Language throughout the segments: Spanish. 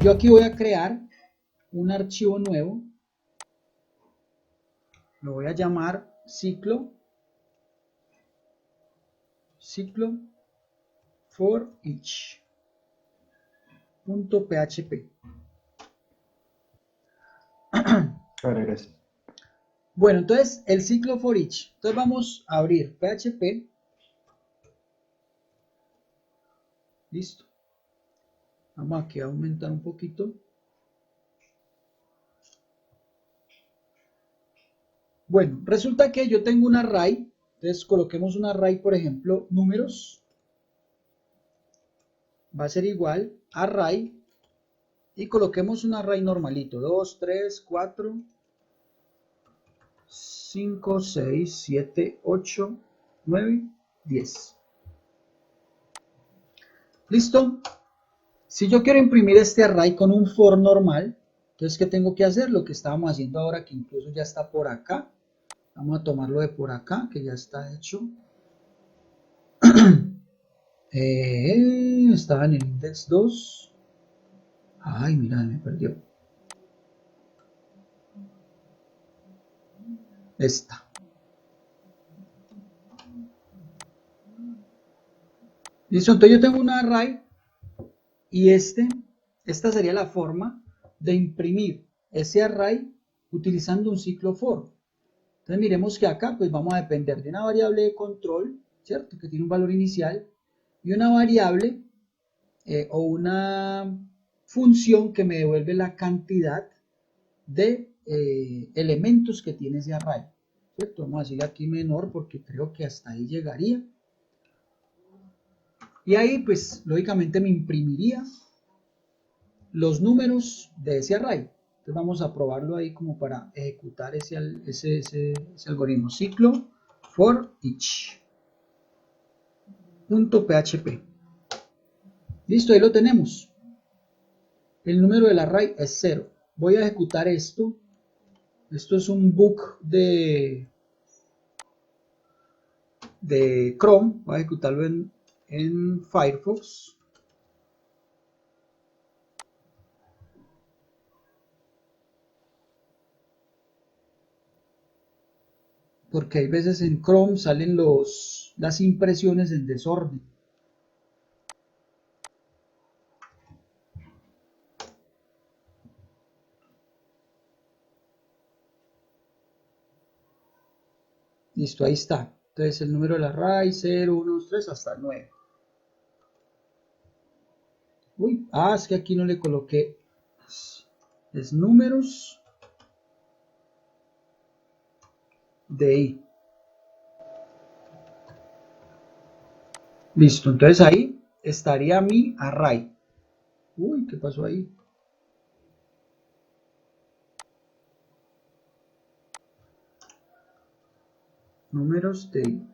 Yo aquí voy a crear un archivo nuevo. Lo voy a llamar ciclo for each.php. Vale, gracias. Bueno, entonces el ciclo for each. Entonces vamos a abrir PHP. Listo. Vamos aquí a aumentar un poquito. Bueno, resulta que yo tengo un array. Entonces coloquemos un array, por ejemplo, números. Va a ser igual array. Y coloquemos un array normalito. 2, 3, 4, 5, 6, 7, 8, 9, 10. ¿Listo? Si yo quiero imprimir este array con un for normal, entonces, ¿qué tengo que hacer? Lo que estábamos haciendo ahora, que incluso ya está por acá. Vamos a tomarlo de por acá, que ya está hecho. Estaba en el index 2. Ay, mira, me perdió. Esta. Listo, entonces yo tengo un array y esta sería la forma de imprimir ese array utilizando un ciclo for. Entonces miremos que acá pues vamos a depender de una variable de control, ¿cierto? Que tiene un valor inicial y una variable o una función que me devuelve la cantidad de elementos que tiene ese array, ¿cierto? Vamos a decir aquí menor porque creo que hasta ahí llegaría. Y ahí pues lógicamente me imprimiría los números de ese array. Entonces vamos a probarlo ahí como para ejecutar ese algoritmo. Ciclo for each.php. Listo, ahí lo tenemos. El número del array es 0. Voy a ejecutar esto. Esto es un bug de Chrome. Voy a ejecutarlo en Firefox. Porque hay veces en Chrome salen las impresiones en desorden. Listo, ahí está. Entonces el número del array 0, 1, 2, 3 hasta 9. Uy, es que aquí no le coloqué. Es números de i. Listo, entonces ahí estaría mi array. Uy, ¿qué pasó ahí? Números de i.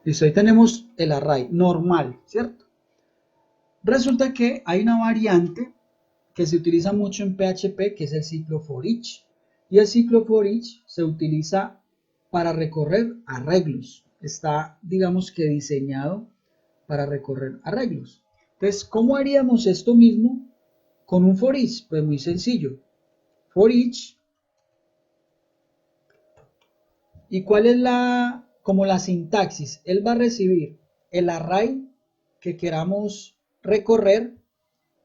Listo, ahí tenemos el array normal, ¿cierto? Resulta que hay una variante que se utiliza mucho en PHP, que es el ciclo for each. Y el ciclo for each se utiliza para recorrer arreglos. Está, digamos que diseñado para recorrer arreglos. Entonces, ¿cómo haríamos esto mismo con un for each? Pues muy sencillo. For each. ¿Y cuál es como la sintaxis? Él va a recibir el array que queramos recorrer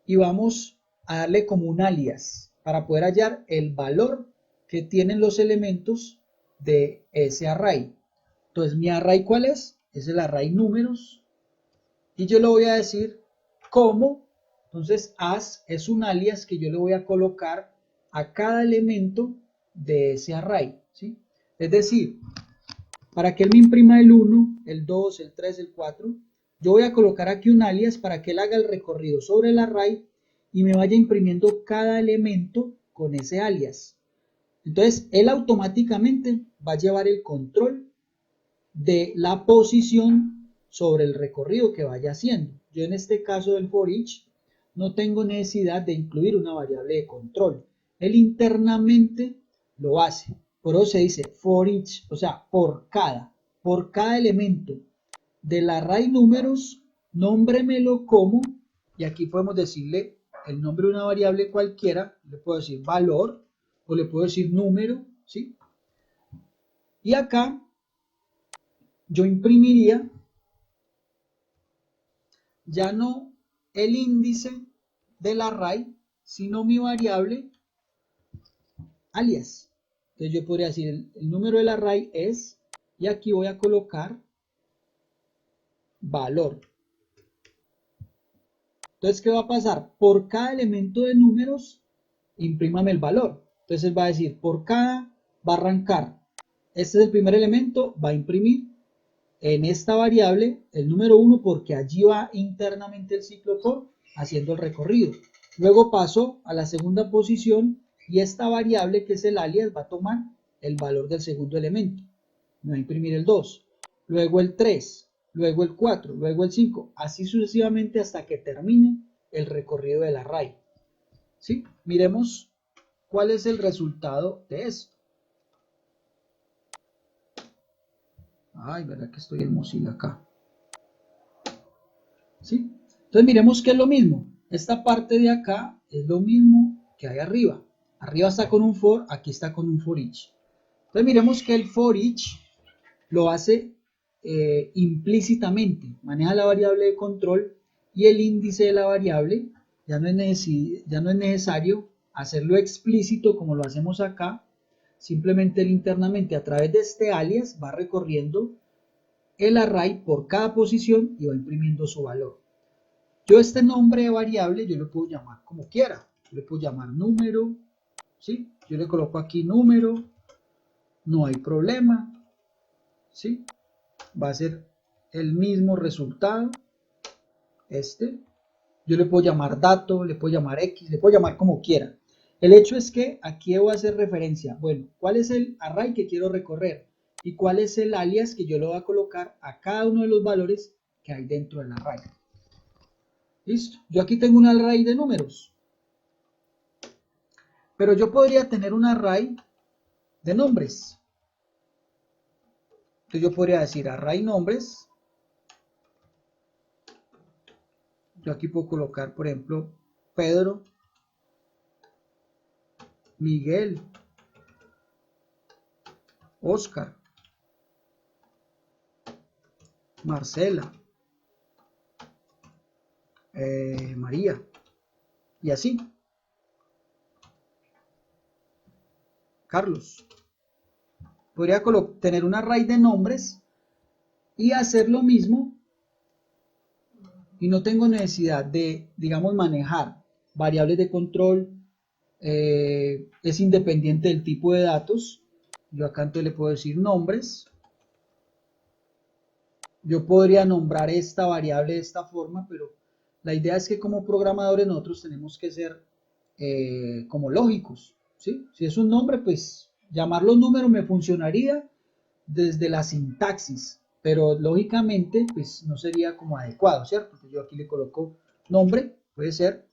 y vamos a darle como un alias para poder hallar el valor que tienen los elementos de ese array. Entonces, ¿mi array cuál es? Es el array números y yo le voy a decir cómo. Entonces, as es un alias que yo le voy a colocar a cada elemento de ese array, ¿sí? Es decir, para que él me imprima el 1, el 2, el 3, el 4, yo voy a colocar aquí un alias para que él haga el recorrido sobre el array y me vaya imprimiendo cada elemento con ese alias. Entonces, él automáticamente va a llevar el control de la posición sobre el recorrido que vaya haciendo. Yo en este caso del for each no tengo necesidad de incluir una variable de control. Él internamente lo hace. Por eso se dice for each, o sea, por cada elemento del array números nómbremelo como, y aquí podemos decirle el nombre de una variable cualquiera, le puedo decir valor o le puedo decir número, ¿sí? Y acá yo imprimiría ya no el índice del array, sino mi variable alias. Entonces yo podría decir el número del array es, y aquí voy a colocar valor. Entonces, ¿qué va a pasar? Por cada elemento de números, imprímame el valor. Entonces va a decir, por cada, va a arrancar. Este es el primer elemento, va a imprimir en esta variable el número 1 porque allí va internamente el ciclo for haciendo el recorrido. Luego paso a la segunda posición y esta variable que es el alias va a tomar el valor del segundo elemento. Me va a imprimir el 2, luego el 3, luego el 4, luego el 5, así sucesivamente hasta que termine el recorrido del array. ¿Sí? Miremos cuál es el resultado de esto. Ay, verdad que estoy en Mozilla acá. ¿Sí? Entonces miremos que es lo mismo. Esta parte de acá es lo mismo que hay arriba. Arriba está con un for, aquí está con un for each. Entonces miremos que el for each lo hace implícitamente. Maneja la variable de control y el índice de la variable. Ya no es necesario hacerlo explícito como lo hacemos acá. Simplemente él internamente a través de este alias va recorriendo el array por cada posición y va imprimiendo su valor. Yo este nombre de variable yo lo puedo llamar como quiera. Yo le puedo llamar número, ¿sí? Yo le coloco aquí número, no hay problema, ¿sí? Va a ser el mismo resultado. Yo le puedo llamar dato, le puedo llamar X, le puedo llamar como quiera. El hecho es que aquí debo hacer referencia. Bueno, ¿cuál es el array que quiero recorrer? ¿Y cuál es el alias que yo le voy a colocar a cada uno de los valores que hay dentro del array? Listo. Yo aquí tengo un array de números. Pero yo podría tener un array de nombres. Entonces yo podría decir array nombres. Yo aquí puedo colocar, por ejemplo, Pedro, Miguel, Oscar, Marcela, María, y así. Carlos. Podría tener un array de nombres y hacer lo mismo y no tengo necesidad de, digamos, manejar variables de control. Es independiente del tipo de datos. Yo acá entonces le puedo decir nombres. Yo podría nombrar esta variable de esta forma, pero la idea es que como programadores nosotros tenemos que ser como lógicos, ¿sí? Si es un nombre, pues llamarlo número me funcionaría desde la sintaxis, pero lógicamente pues no sería como adecuado, ¿cierto? Entonces yo aquí le coloco nombre, puede ser,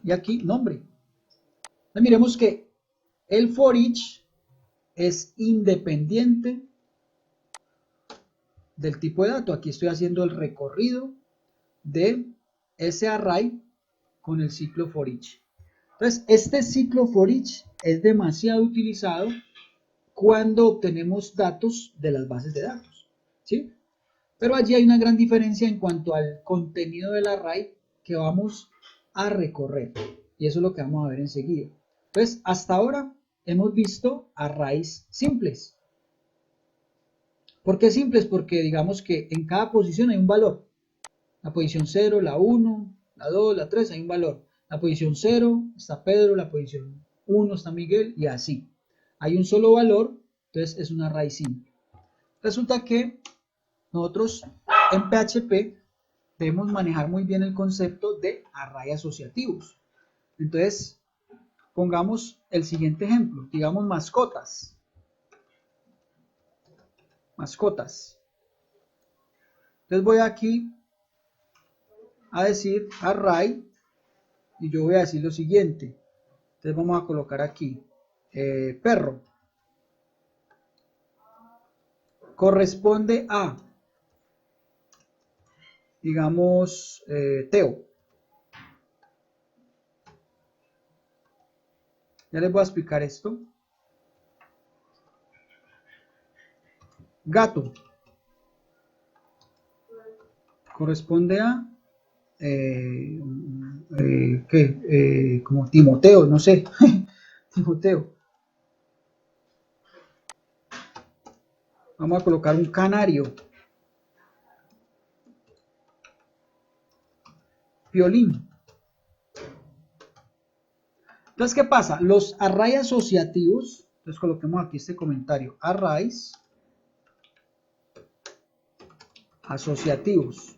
y aquí nombre. Entonces miremos que el for each es independiente del tipo de dato. Aquí estoy haciendo el recorrido de ese array con el ciclo for each. Entonces, este ciclo for each es demasiado utilizado cuando obtenemos datos de las bases de datos, ¿sí? Pero allí hay una gran diferencia en cuanto al contenido del array que vamos a recorrer. Y eso es lo que vamos a ver enseguida. Entonces, hasta ahora hemos visto arrays simples. ¿Por qué simples? Porque digamos que en cada posición hay un valor. La posición 0, la 1, la 2, la 3, hay un valor. La posición 0 está Pedro, la posición 1 está Miguel y así. Hay un solo valor, entonces es un array simple. Resulta que nosotros en PHP debemos manejar muy bien el concepto de array asociativos. Entonces, pongamos el siguiente ejemplo, digamos mascotas. Mascotas. Entonces voy aquí a decir array y yo voy a decir lo siguiente. Entonces vamos a colocar aquí perro. Corresponde a digamos, Teo. Ya les voy a explicar esto. Gato corresponde a ¿qué? Como Timoteo, no sé. Timoteo. Vamos a colocar un canario. Violín. Entonces, ¿qué pasa? Los arrays asociativos, entonces coloquemos aquí este comentario, arrays asociativos,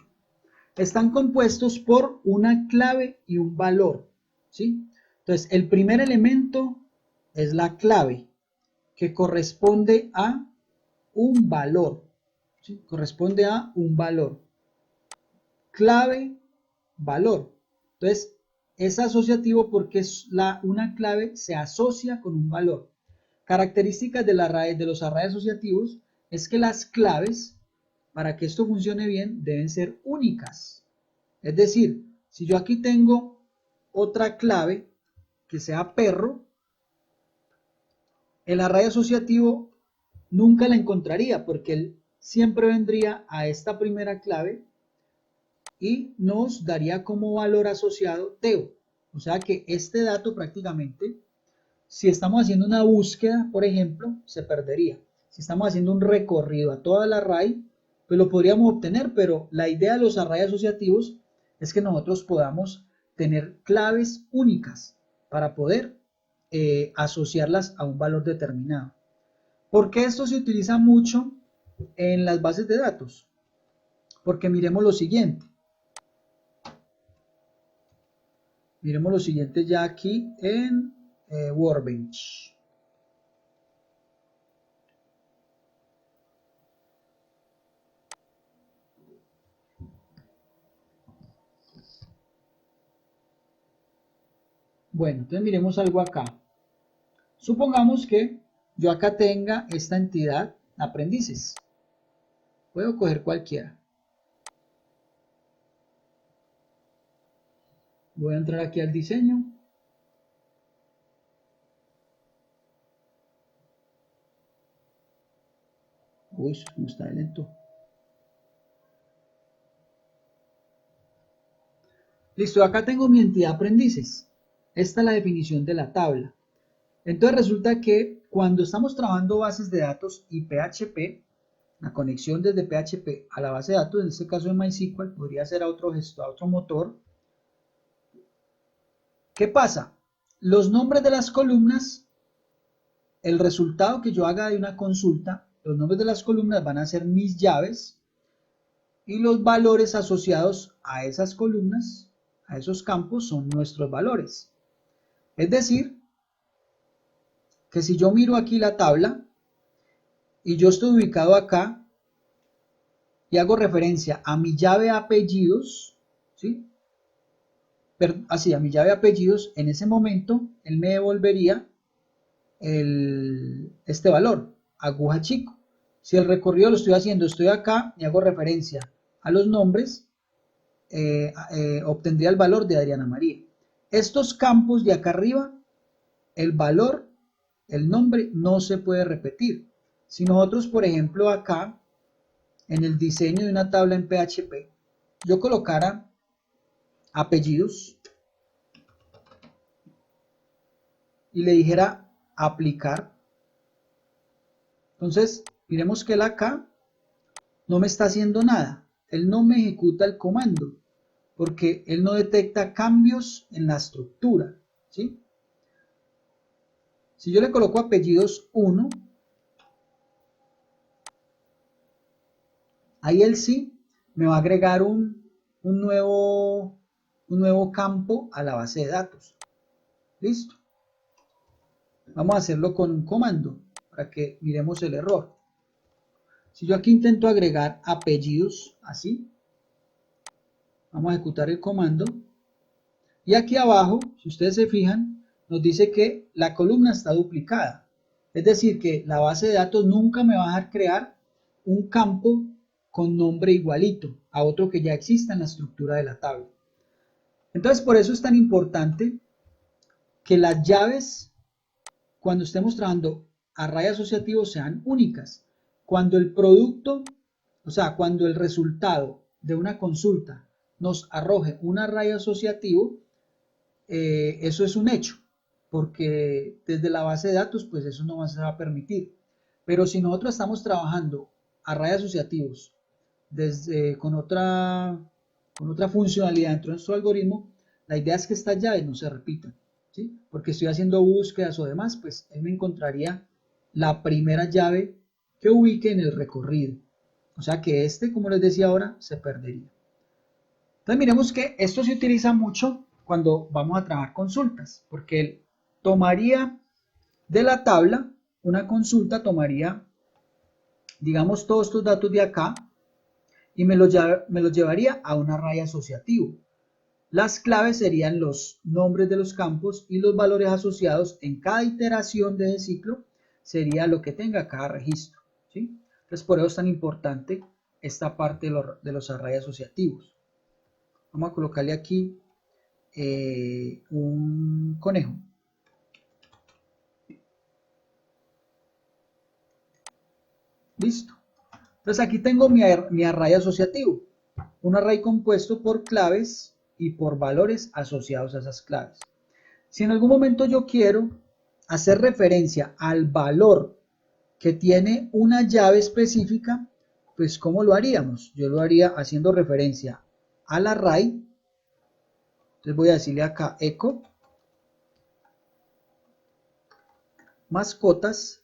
están compuestos por una clave y un valor, ¿sí? Entonces, el primer elemento es la clave, que corresponde a un valor, ¿sí? Corresponde a un valor. Clave, valor. Entonces, es asociativo porque una clave se asocia con un valor. Características de los arrays asociativos es que las claves, para que esto funcione bien, deben ser únicas. Es decir, si yo aquí tengo otra clave que sea perro, el array asociativo nunca la encontraría porque él siempre vendría a esta primera clave y nos daría como valor asociado Teo. O sea que este dato prácticamente, si estamos haciendo una búsqueda, por ejemplo, se perdería. Si estamos haciendo un recorrido a toda la array, pues lo podríamos obtener, pero la idea de los arrays asociativos es que nosotros podamos tener claves únicas para poder asociarlas a un valor determinado. ¿Por qué esto se utiliza mucho en las bases de datos? Porque miremos lo siguiente. Miremos lo siguiente ya aquí en Workbench. Bueno, entonces miremos algo acá. Supongamos que yo acá tenga esta entidad aprendices. Puedo coger cualquiera. Voy a entrar aquí al diseño. Uy, cómo está de lento. Listo, acá tengo mi entidad aprendices. Esta es la definición de la tabla. Entonces resulta que cuando estamos trabajando bases de datos y PHP, la conexión desde PHP a la base de datos, en este caso de MySQL, podría ser a otro gestor, a otro motor. ¿Qué pasa? Los nombres de las columnas, el resultado que yo haga de una consulta, los nombres de las columnas van a ser mis llaves y los valores asociados a esas columnas, a esos campos, son nuestros valores. Es decir, que si yo miro aquí la tabla y yo estoy ubicado acá y hago referencia a mi llave apellidos, ¿sí? Así, a mi llave apellidos, en ese momento él me devolvería este valor, aguja chico. Si el recorrido lo estoy haciendo, estoy acá y hago referencia a los nombres, obtendría el valor de Adriana María. Estos campos de acá arriba, el valor, el nombre no se puede repetir. Si nosotros, por ejemplo, acá, en el diseño de una tabla en PHP, yo colocara apellidos y le dijera aplicar, entonces miremos que él acá no me está haciendo nada, él no me ejecuta el comando porque él no detecta cambios en la estructura, ¿sí? Si yo le coloco apellidos 1, ahí él sí me va a agregar un nuevo campo a la base de datos. Listo. Vamos a hacerlo con un comando para que miremos el error. Si yo aquí intento agregar apellidos así, vamos a ejecutar el comando y aquí abajo, si ustedes se fijan, nos dice que la columna está duplicada. Es decir, que la base de datos nunca me va a dejar crear un campo con nombre igualito. a otro que ya exista en la estructura de la tabla. Entonces, por eso es tan importante que las llaves, cuando estemos trabajando array asociativo, sean únicas. Cuando el producto, o sea, cuando el resultado de una consulta nos arroje un array asociativo, eso es un hecho, porque desde la base de datos, pues eso no se va a permitir. Pero si nosotros estamos trabajando array asociativos con otra funcionalidad dentro de nuestro algoritmo, la idea es que estas llaves no se repitan, ¿sí? Porque estoy haciendo búsquedas o demás, pues él me encontraría la primera llave que ubique en el recorrido. O sea que como les decía ahora, se perdería. Entonces miremos que esto se utiliza mucho cuando vamos a trabajar consultas, porque él tomaría de la tabla, una consulta tomaría, digamos, todos estos datos de acá y me los llevaría a un array asociativo. Las claves serían los nombres de los campos y los valores asociados en cada iteración del ciclo sería lo que tenga cada registro, ¿sí? Entonces por eso es tan importante esta parte de los arrays asociativos. Vamos a colocarle aquí un conejo. Listo. Entonces aquí tengo mi array asociativo. Un array compuesto por claves y por valores asociados a esas claves. Si en algún momento yo quiero hacer referencia al valor que tiene una llave específica, pues ¿cómo lo haríamos? Yo lo haría haciendo referencia al array. Entonces voy a decirle acá echo mascotas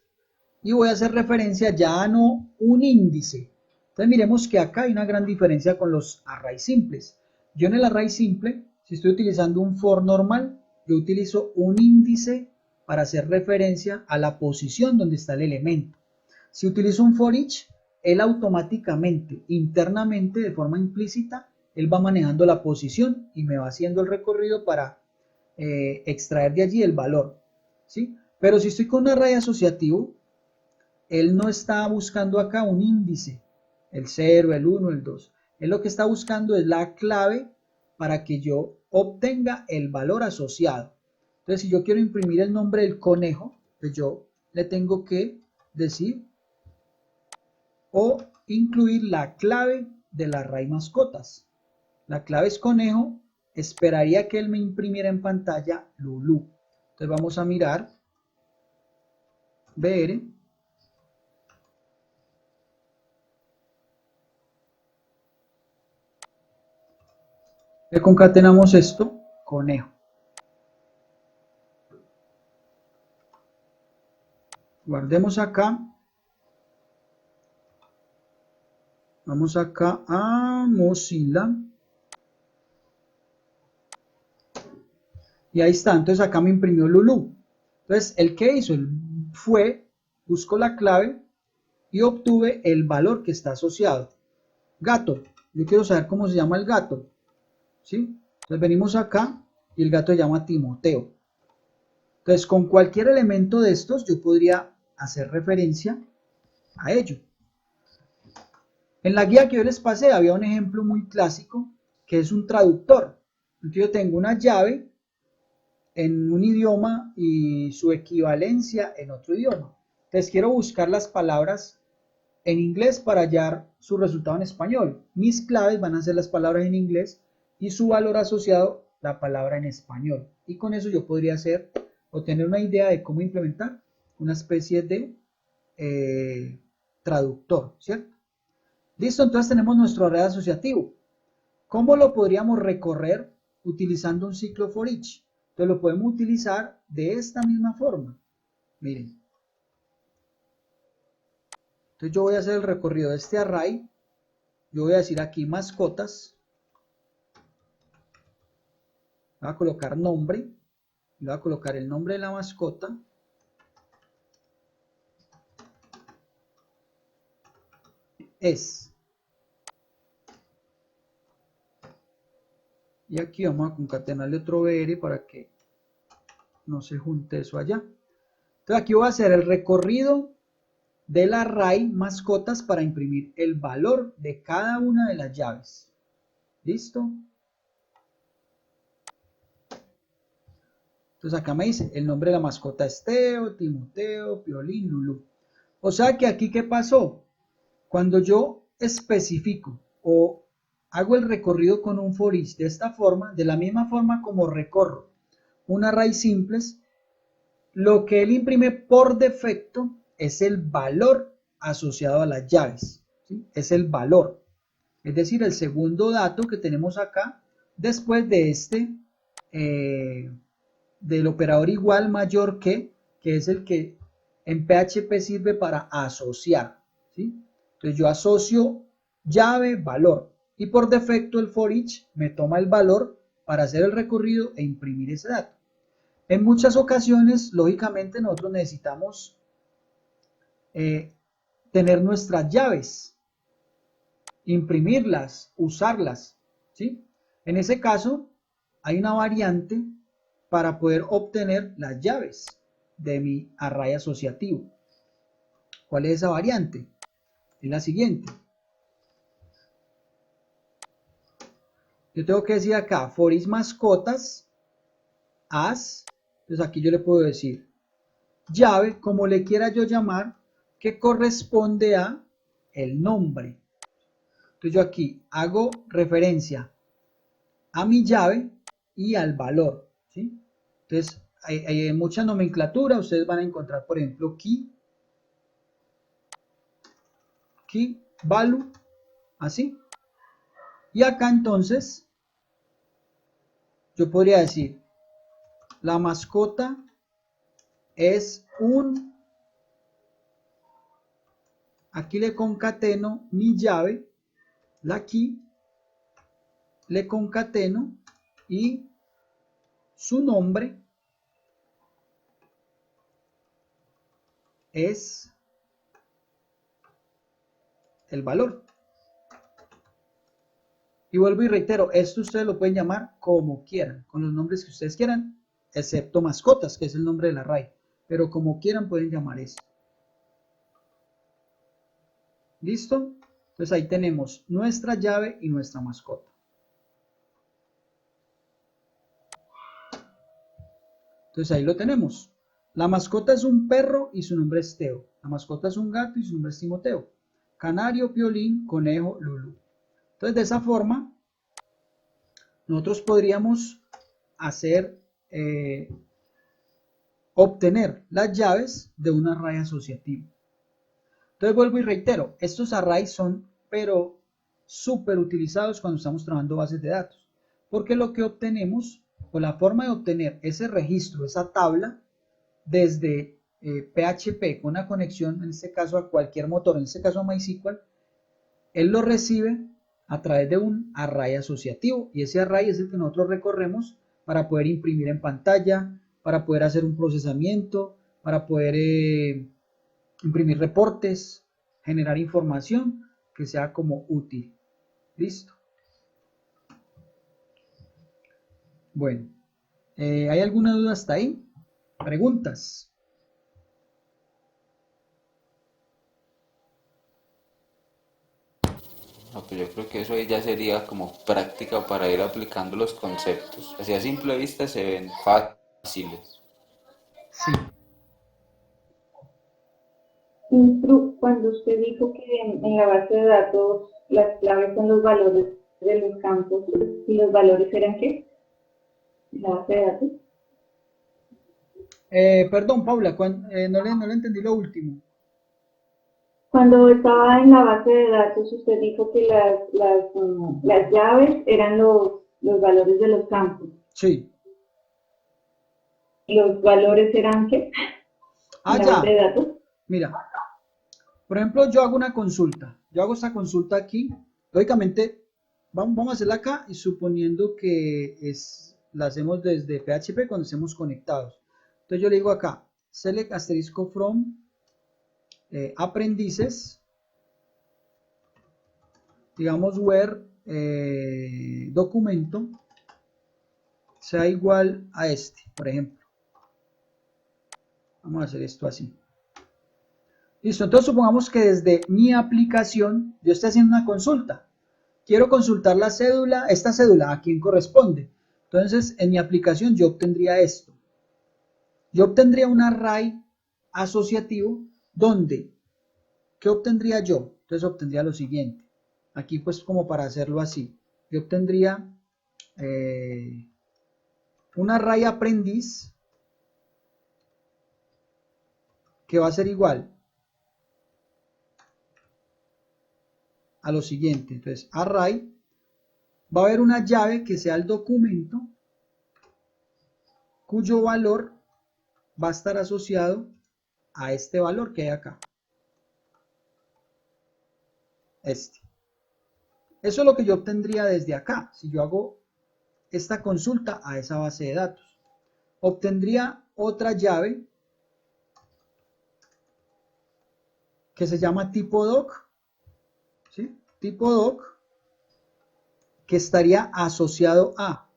y voy a hacer referencia ya a no un índice. Entonces miremos que acá hay una gran diferencia con los arrays simples. Yo en el array simple, si estoy utilizando un for normal, yo utilizo un índice para hacer referencia a la posición donde está el elemento. Si utilizo un for each, él automáticamente, internamente, de forma implícita, él va manejando la posición y me va haciendo el recorrido para extraer de allí el valor, ¿sí? Pero si estoy con un array asociativo, él no está buscando acá un índice, el 0, el 1, el 2. Él lo que está buscando es la clave para que yo obtenga el valor asociado. Entonces, si yo quiero imprimir el nombre del conejo, pues yo le tengo que decir o incluir la clave del array mascotas. La clave es conejo, esperaría que él me imprimiera en pantalla Lulú. Entonces vamos a mirar, ver. Le concatenamos esto, conejo. Guardemos acá. Vamos acá a Mozilla. Y ahí está. Entonces acá me imprimió Lulú. Entonces, ¿el qué hizo? Él buscó la clave y obtuve el valor que está asociado. Gato. Yo quiero saber cómo se llama el gato. ¿Sí? Entonces venimos acá y el gato se llama Timoteo. Entonces, con cualquier elemento de estos, yo podría hacer referencia a ello. En la guía que yo les pasé había un ejemplo muy clásico que es un traductor. Entonces yo tengo una llave en un idioma y su equivalencia en otro idioma. Entonces quiero buscar las palabras en inglés para hallar su resultado en español. Mis claves van a ser las palabras en inglés y su valor asociado la palabra en español. Y con eso yo podría hacer o tener una idea de cómo implementar una especie de traductor, ¿cierto? Listo, entonces tenemos nuestro array asociativo. ¿Cómo lo podríamos recorrer utilizando un ciclo for each? Entonces lo podemos utilizar de esta misma forma. Miren. Entonces yo voy a hacer el recorrido de este array. Yo voy a decir aquí mascotas. Voy a colocar nombre. Le voy a colocar el nombre de la mascota. Es. Y aquí vamos a concatenarle otro BR para que no se junte eso allá. Entonces aquí voy a hacer el recorrido del array mascotas para imprimir el valor de cada una de las llaves. ¿Listo? Entonces acá me dice, el nombre de la mascota es Teo, Timoteo, Piolín, Lulú. O sea que aquí, ¿qué pasó? Cuando yo especifico o hago el recorrido con un for each de esta forma, de la misma forma como recorro un array simples, lo que él imprime por defecto es el valor asociado a las llaves, ¿sí? Es el valor, es decir, el segundo dato que tenemos acá después de este, del operador igual mayor que es el que en PHP sirve para asociar, ¿sí? Entonces yo asocio llave, valor, y por defecto el for each me toma el valor para hacer el recorrido e imprimir ese dato. En muchas ocasiones, lógicamente, nosotros necesitamos tener nuestras llaves, imprimirlas, usarlas, ¿sí? En ese caso, hay una variante para poder obtener las llaves de mi array asociativo. ¿Cuál es esa variante? Es la siguiente. Yo tengo que decir acá, for each mascotas, as, entonces aquí yo le puedo decir llave, como le quiera yo llamar, que corresponde a el nombre. Entonces yo aquí hago referencia a mi llave y al valor, ¿sí? Entonces hay mucha nomenclatura, ustedes van a encontrar, por ejemplo, key, value, así. Y acá entonces yo podría decir, la mascota es un, aquí le concateno mi llave, la key, le concateno y su nombre es el valor. Y vuelvo y reitero, esto ustedes lo pueden llamar como quieran, con los nombres que ustedes quieran, excepto mascotas, que es el nombre del array. Pero como quieran pueden llamar esto. ¿Listo? Entonces ahí tenemos nuestra llave y nuestra mascota. Entonces ahí lo tenemos. La mascota es un perro y su nombre es Teo. La mascota es un gato y su nombre es Timoteo. Canario, Piolín, Conejo, Lulu. Entonces de esa forma nosotros podríamos hacer, obtener las llaves de un array asociativo. Entonces vuelvo y reitero, estos arrays son pero súper utilizados cuando estamos trabajando bases de datos, porque lo que obtenemos, o la forma de obtener ese registro, esa tabla, desde PHP con una conexión, en este caso a cualquier motor, en este caso a MySQL, él lo recibe a través de un array asociativo, y ese array es el que nosotros recorremos para poder imprimir en pantalla, para poder hacer un procesamiento, para poder imprimir reportes, generar información que sea como útil. ¿Listo? Bueno, ¿hay alguna duda hasta ahí? ¿Preguntas? No, pues yo creo que eso ahí ya sería como práctica para ir aplicando los conceptos. Así a simple vista se ven fáciles. Sí. Cuando usted dijo que en la base de datos las claves son los valores de los campos, ¿y los valores eran qué? En la base de datos. Perdón, Paula, no le entendí lo último. Cuando estaba en la base de datos, usted dijo que las llaves eran los valores de los campos. Sí. ¿Los valores eran qué? En Ah, la base ya. de datos. Mira, por ejemplo, yo hago una consulta. Yo hago esta consulta aquí. Lógicamente, vamos a hacerla acá y suponiendo que la hacemos desde PHP cuando estemos conectados. Entonces yo le digo acá, select asterisco from aprendices, digamos where documento sea igual a este, por ejemplo. Vamos a hacer esto así. Listo, entonces supongamos que desde mi aplicación yo estoy haciendo una consulta. Quiero consultar la cédula, esta cédula, ¿a quién corresponde? Entonces, en mi aplicación yo obtendría esto. Yo obtendría un array asociativo donde, ¿qué obtendría yo? Entonces obtendría lo siguiente. Aquí pues como para hacerlo así. Yo obtendría un array aprendiz que va a ser igual a lo siguiente. Entonces, array, va a haber una llave que sea el documento cuyo valor va a estar asociado a este valor que hay acá. Este. Eso es lo que yo obtendría desde acá, si yo hago esta consulta a esa base de datos. Obtendría otra llave que se llama tipo doc, ¿sí? Tipo doc que estaría asociado a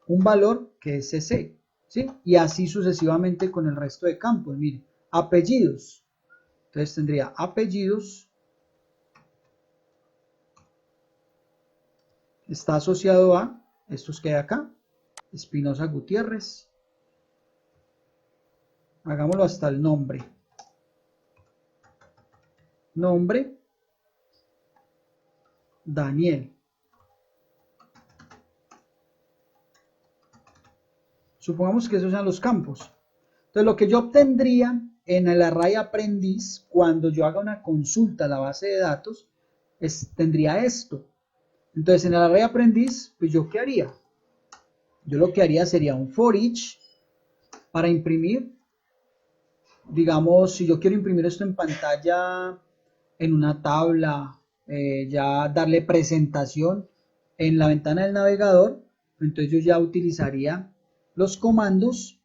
un valor que es cc, ¿sí? Y así sucesivamente con el resto de campos. Mire, apellidos. Entonces tendría apellidos, está asociado a estos que hay acá, Espinosa Gutiérrez. Hagámoslo hasta el nombre. Nombre, Daniel. Supongamos que esos sean los campos. Entonces lo que yo obtendría en el array aprendiz, cuando yo haga una consulta a la base de datos, tendría esto. Entonces en el array aprendiz, pues yo ¿qué haría? Yo lo que haría sería un for each para imprimir. Digamos, si yo quiero imprimir esto en pantalla, en una tabla, ya darle presentación en la ventana del navegador, entonces yo ya utilizaría los comandos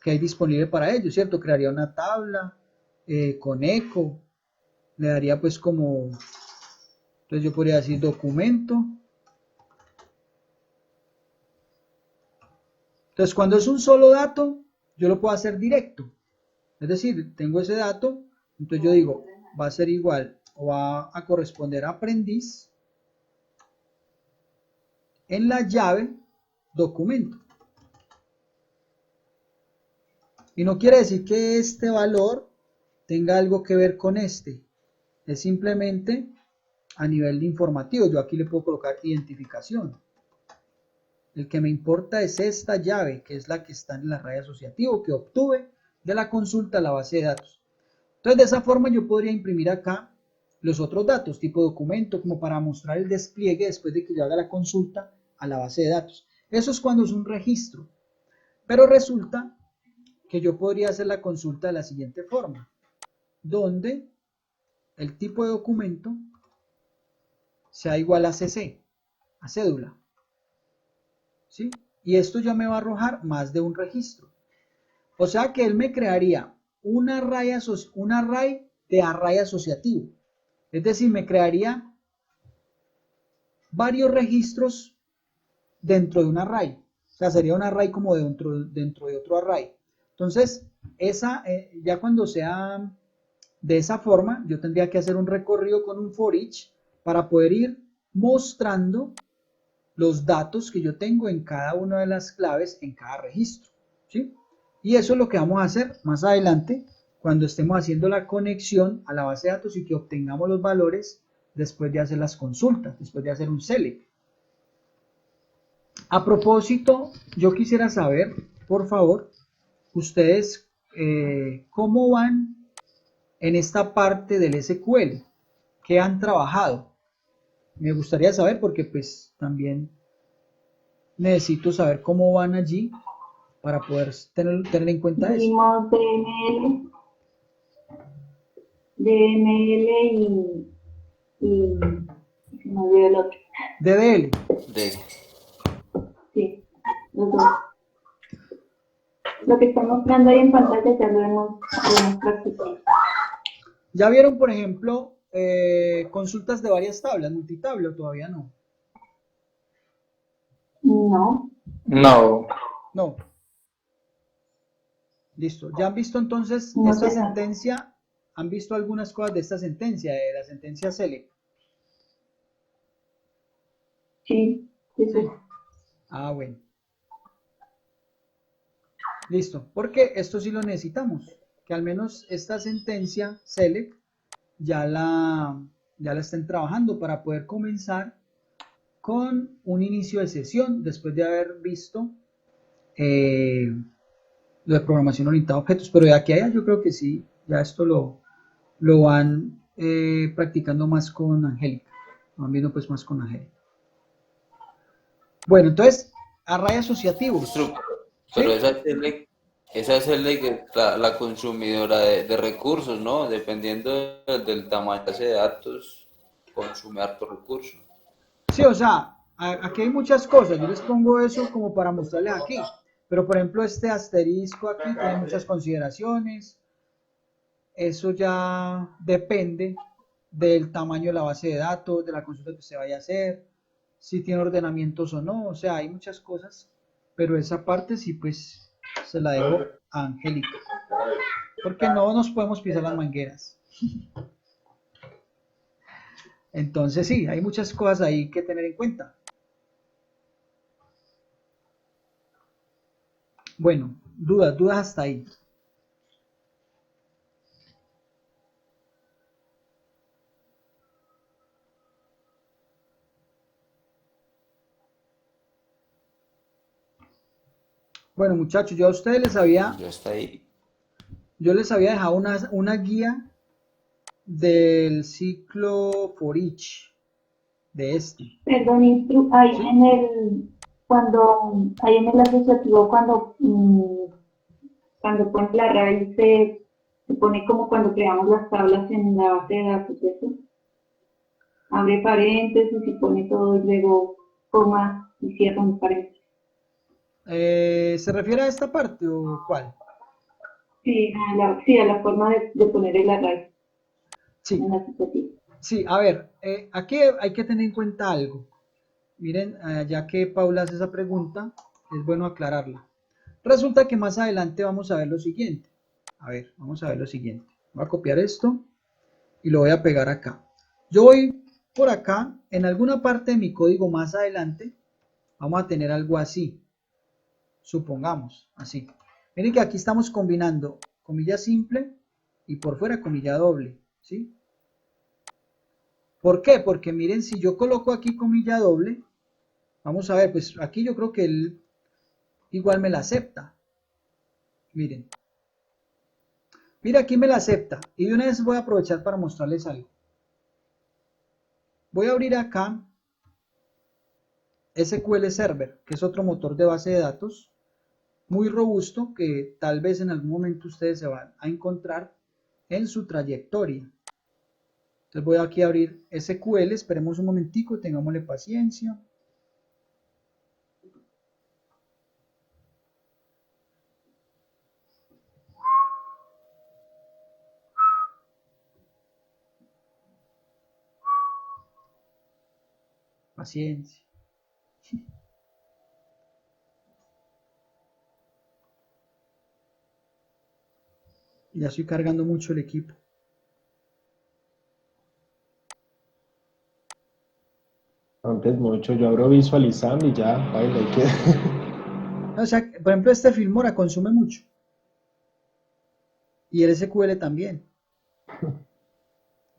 que hay disponible para ello, ¿cierto? Crearía una tabla con eco, le daría pues como, entonces yo podría decir documento. Entonces cuando es un solo dato, yo lo puedo hacer directo. Es decir, tengo ese dato, entonces yo digo, va a ser igual o va a corresponder a aprendiz en la llave documento. Y no quiere decir que este valor tenga algo que ver con este. Es simplemente a nivel de informativo. Yo aquí le puedo colocar identificación. El que me importa es esta llave, que es la que está en el array asociativo que obtuve de la consulta a la base de datos. Entonces, de esa forma yo podría imprimir acá los otros datos, tipo documento, como para mostrar el despliegue después de que yo haga la consulta a la base de datos. Eso es cuando es un registro. Pero resulta que yo podría hacer la consulta de la siguiente forma, donde el tipo de documento sea igual a CC, a cédula. ¿Sí? Y esto ya me va a arrojar más de un registro. O sea que él me crearía un array de array asociativo. Es decir, me crearía varios registros dentro de un array. O sea, sería un array como dentro de otro array. Entonces, ya cuando sea de esa forma, yo tendría que hacer un recorrido con un for each para poder ir mostrando los datos que yo tengo en cada una de las claves en cada registro, ¿sí? Y eso es lo que vamos a hacer más adelante cuando estemos haciendo la conexión a la base de datos y que obtengamos los valores después de hacer las consultas, después de hacer un select. A propósito, yo quisiera saber, por favor, ustedes cómo van en esta parte del SQL, qué han trabajado. Me gustaría saber porque pues también necesito saber cómo van allí para poder tener en cuenta eso. Vimos DML y se me olvidó el otro. DDL. De, Sí, los dos. Lo que está mostrando ahí en pantalla ya lo hemos practicado. ¿Ya vieron, por ejemplo, consultas de varias tablas, multitabla o todavía no? No, No. No. Listo. ¿Ya han visto entonces no esta sé. sentencia han visto algunas cosas de esta sentencia, de la sentencia Select. Sí, sí, sí. Ah, bueno. Listo, porque esto sí lo necesitamos, que al menos esta sentencia Select ya la estén trabajando para poder comenzar con un inicio de sesión después de haber visto lo de programación orientada a objetos. Pero de aquí a allá yo creo que sí, ya esto lo van practicando más con Angélica, van viendo pues más con Angélica. Bueno, entonces, array asociativos. Pero ¿Sí? esa es la consumidora de recursos, ¿no? Dependiendo del tamaño de base de datos, consume harto recurso. Sí, o sea, aquí hay muchas cosas. Yo les pongo eso como para mostrarles aquí. Pero por ejemplo, este asterisco aquí tiene muchas consideraciones. Eso ya depende del tamaño de la base de datos, de la consulta que se vaya a hacer, si tiene ordenamientos o no. O sea, hay muchas cosas. Pero esa parte sí, pues, se la dejo a Angélica. Porque no nos podemos pisar las mangueras. Entonces sí, hay muchas cosas ahí que tener en cuenta. Bueno, dudas hasta ahí. Bueno, muchachos, yo a ustedes Ya está ahí. yo les había dejado una guía del ciclo for each de este. Perdón, ahí ¿Sí? en ahí en el asociativo, cuando pones la raíz, se pone como cuando creamos las tablas en la base de datos, ¿cierto? Abre paréntesis y pone todo, y luego coma y cierra un paréntesis. ¿Se refiere a esta parte o cuál? Sí, a la forma de poner el array Sí, en la asociativa. sí, a ver, aquí hay que tener en cuenta algo. Miren, ya que Paula hace esa pregunta, es bueno aclararla. Resulta que más adelante vamos a ver lo siguiente. A ver, vamos a ver lo siguiente. Voy a copiar esto y lo voy a pegar acá. Yo voy por acá, en alguna parte de mi código más adelante, vamos a tener algo así. Supongamos, así. Miren que aquí estamos combinando comilla simple y por fuera comilla doble, ¿sí? ¿Por qué? Porque miren, si yo coloco aquí comilla doble, vamos a ver, pues aquí yo creo que él igual me la acepta. Miren. Mira, aquí me la acepta. Y de una vez voy a aprovechar para mostrarles algo. Voy a abrir acá SQL Server, que es otro motor de base de datos muy robusto que tal vez en algún momento ustedes se van a encontrar en su trayectoria. Entonces voy aquí a abrir SQL, esperemos un momentico, tengámosle paciencia. Paciencia. Ya estoy cargando mucho el equipo. Antes mucho, yo abro visualizando y ya, baila, ahí queda. O sea, por ejemplo, este Filmora consume mucho. Y el SQL también.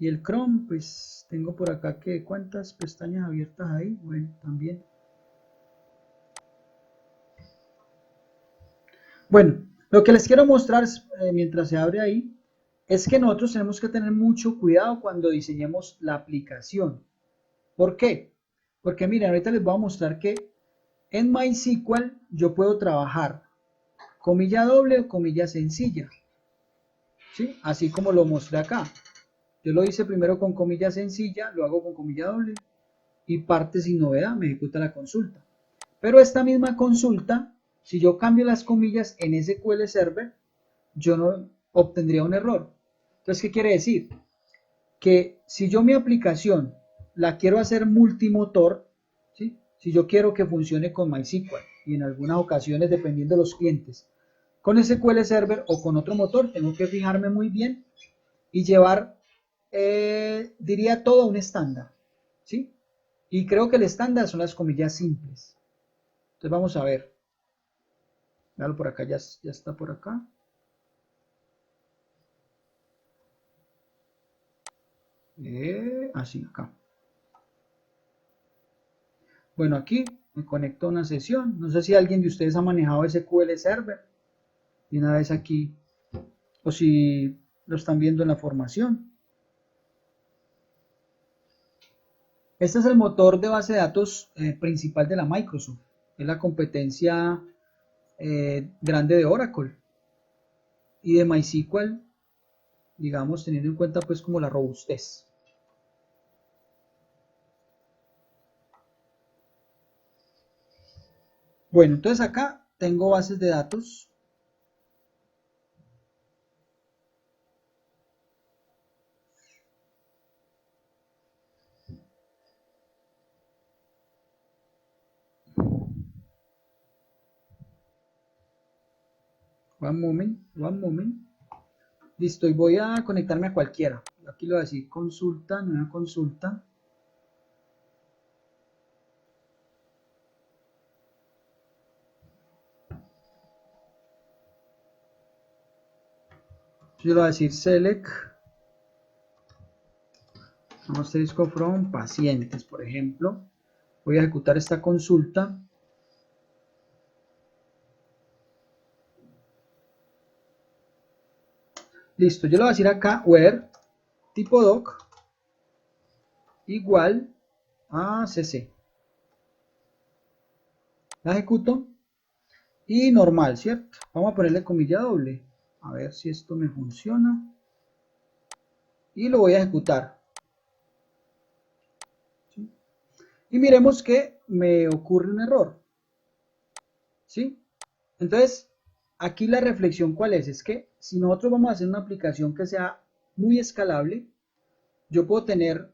Y el Chrome, pues tengo por acá que cuántas pestañas abiertas ahí. Bueno, también. Bueno, lo que les quiero mostrar mientras se abre ahí es que nosotros tenemos que tener mucho cuidado cuando diseñemos la aplicación. ¿Por qué? Porque miren, ahorita les voy a mostrar que en MySQL yo puedo trabajar comilla doble o comilla sencilla. ¿Sí? Así como lo mostré acá. Yo lo hice primero con comilla sencilla, lo hago con comilla doble y parte sin novedad, me ejecuta la consulta. Pero esta misma consulta, si yo cambio las comillas en SQL Server, yo no obtendría un error. Entonces, ¿qué quiere decir? Que si yo mi aplicación la quiero hacer multimotor, ¿sí? Si yo quiero que funcione con MySQL y en algunas ocasiones, dependiendo de los clientes, con SQL Server o con otro motor, tengo que fijarme muy bien y llevar, diría todo a un estándar, ¿sí? Y creo que el estándar son las comillas simples. Entonces vamos a ver. Véalo por acá, ya está por acá. Así, acá. Bueno, aquí me conecto a una sesión. No sé si alguien de ustedes ha manejado SQL Server. Y una vez aquí, o si lo están viendo en la formación. Este es el motor de base de datos principal de la Microsoft. Es la competencia grande de Oracle y de MySQL, digamos, teniendo en cuenta pues como la robustez. Bueno, entonces acá tengo bases de datos. One moment. Listo, y voy a conectarme a cualquiera. Aquí lo voy a decir consulta, nueva consulta. Yo le voy a decir select asterisco from pacientes, por ejemplo. Voy a ejecutar esta consulta. Listo, yo le voy a decir acá where tipo doc igual a cc. La ejecuto y normal, ¿cierto? Vamos a ponerle comilla doble. A ver si esto me funciona. Y lo voy a ejecutar. ¿Sí? Y miremos que me ocurre un error. ¿Sí? Entonces, aquí la reflexión ¿cuál es? Es que si nosotros vamos a hacer una aplicación que sea muy escalable, yo puedo tener,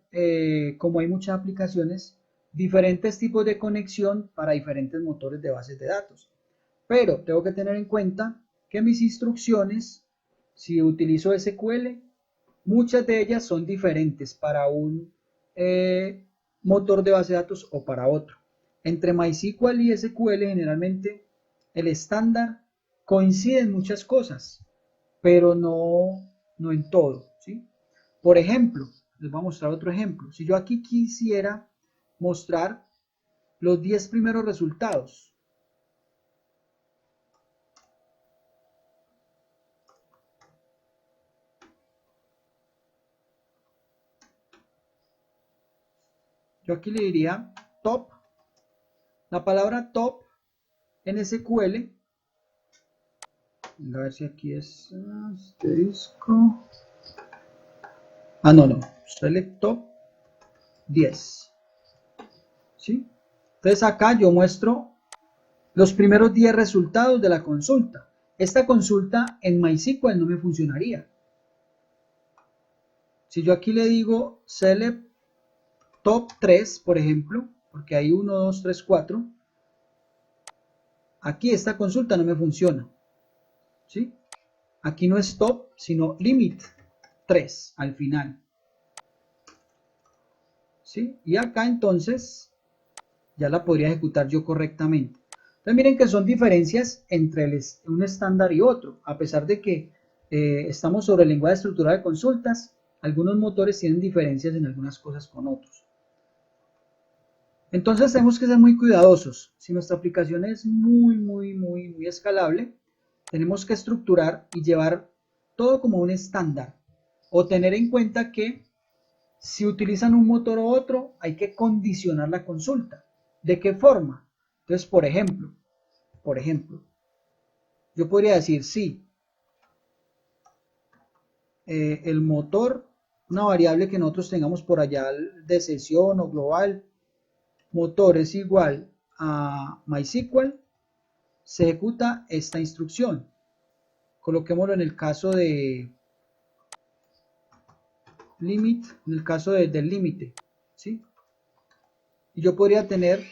como hay muchas aplicaciones, diferentes tipos de conexión para diferentes motores de bases de datos. Pero tengo que tener en cuenta que mis instrucciones, si utilizo SQL, muchas de ellas son diferentes para un motor de base de datos o para otro. Entre MySQL y SQL generalmente el estándar coincide en muchas cosas, pero no en todo, ¿sí? Por ejemplo, les voy a mostrar otro ejemplo. Si yo aquí quisiera mostrar los 10 primeros resultados, yo aquí le diría top, la palabra top en SQL, a ver si aquí es asterisco, no, select top 10, ¿sí? Entonces acá yo muestro los primeros 10 resultados de la consulta. Esta consulta en MySQL no me funcionaría. Si yo aquí le digo select top 3, por ejemplo, porque hay 1, 2, 3, 4, aquí esta consulta no me funciona, ¿sí? Aquí no es top, sino limit 3 al final, ¿sí? Y acá entonces ya la podría ejecutar yo correctamente. Entonces miren que son diferencias entre un estándar y otro, a pesar de que estamos sobre el lenguaje estructurado de consultas, algunos motores tienen diferencias en algunas cosas con otros. Entonces tenemos que ser muy cuidadosos. Si nuestra aplicación es muy escalable, tenemos que estructurar y llevar todo como un estándar. O tener en cuenta que si utilizan un motor u otro, hay que condicionar la consulta. ¿De qué forma? Entonces, por ejemplo, yo podría decir sí, el motor, una variable que nosotros tengamos por allá de sesión o global, motor es igual a MySQL, se ejecuta esta instrucción. Coloquémoslo en el caso de limit, en el caso del límite, ¿sí? Y yo podría tener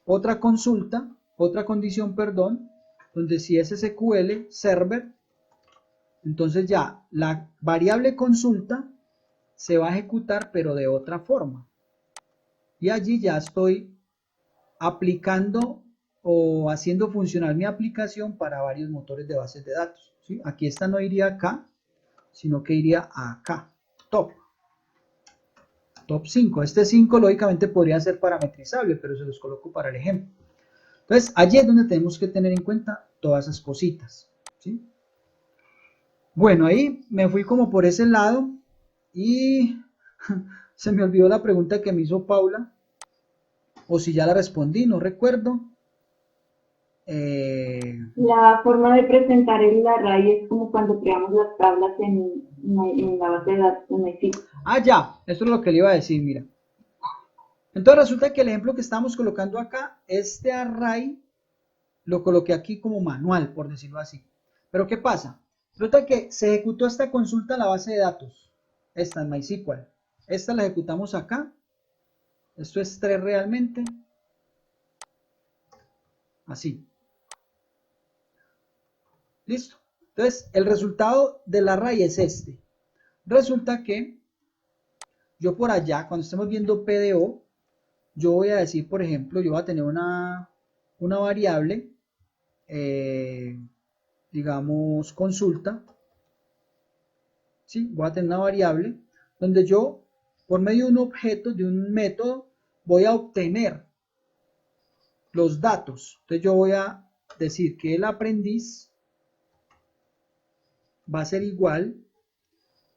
otra consulta, otra condición, perdón, donde si es SQL Server, Entonces ya la variable consulta se va a ejecutar pero de otra forma. Y allí ya estoy aplicando o haciendo funcionar mi aplicación para varios motores de bases de datos, ¿sí? Aquí esta no iría acá, sino que iría acá, top 5. Este 5 lógicamente podría ser parametrizable, pero se los coloco para el ejemplo. Entonces, allí es donde tenemos que tener en cuenta todas esas cositas, ¿sí? Bueno, ahí me fui como por ese lado y se me olvidó la pregunta que me hizo Paula, o si ya la respondí, no recuerdo. La forma de presentar el array es como cuando creamos las tablas en la base de datos en MySQL. Ah, ya, eso es lo que le iba a decir, mira. Entonces resulta que el ejemplo que estamos colocando acá, este array lo coloqué aquí como manual, por decirlo así. Pero ¿qué pasa? Resulta que se ejecutó esta consulta a la base de datos, esta en MySQL. Esta la ejecutamos acá. Esto es 3 realmente. Así. Listo. Entonces, el resultado del array es este. Resulta que yo por allá, cuando estemos viendo PDO, yo voy a decir, por ejemplo, yo voy a tener una variable, digamos, consulta. ¿Sí? Voy a tener una variable donde yo, por medio de un objeto, de un método, voy a obtener los datos. Entonces yo voy a decir que el aprendiz va a ser igual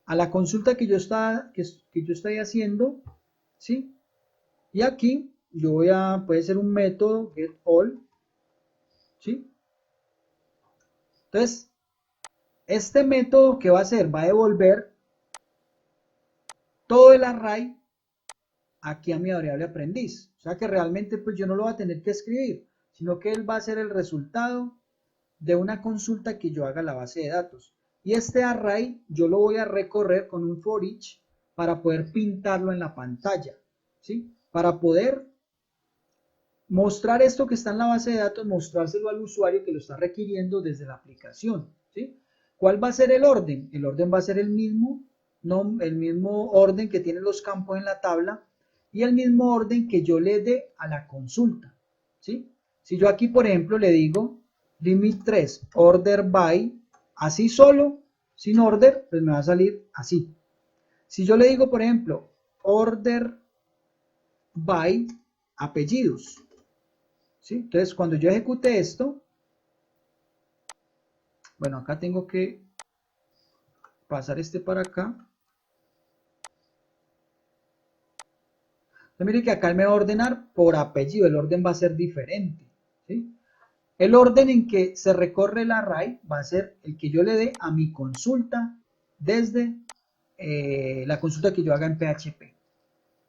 a la consulta que yo estoy haciendo, ¿sí? Y aquí yo puede ser un método getAll, ¿sí? Entonces, este método que va a hacer, va a devolver todo el array aquí a mi variable aprendiz. O sea que realmente pues yo no lo voy a tener que escribir, sino que él va a ser el resultado de una consulta que yo haga a la base de datos. Y este array yo lo voy a recorrer con un for each para poder pintarlo en la pantalla, ¿sí? Para poder mostrar esto que está en la base de datos, mostrárselo al usuario que lo está requiriendo desde la aplicación, ¿sí? ¿Cuál va a ser el orden? El orden va a ser el mismo, no, el mismo orden que tienen los campos en la tabla y el mismo orden que yo le dé a la consulta, ¿sí? Si yo aquí, por ejemplo, le digo limit 3, order by, así solo, sin order, pues me va a salir así. Si yo le digo, por ejemplo, order by apellidos, ¿sí? Entonces, cuando yo ejecute esto, bueno, acá tengo que pasar este para acá. Entonces, mire que acá me va a ordenar por apellido, el orden va a ser diferente, ¿sí? El orden en que se recorre el array va a ser el que yo le dé a mi consulta desde la consulta que yo haga en PHP.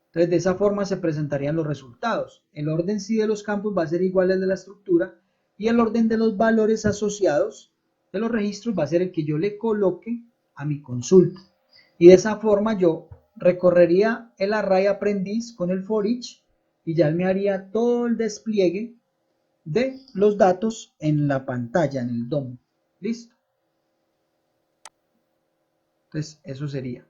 Entonces, de esa forma se presentarían los resultados. El orden sí de los campos va a ser igual al de la estructura y el orden de los valores asociados de los registros va a ser el que yo le coloque a mi consulta. Y de esa forma yo recorrería el array aprendiz con el for each y ya me haría todo el despliegue de los datos en la pantalla, en el DOM. ¿Listo? Entonces, eso sería.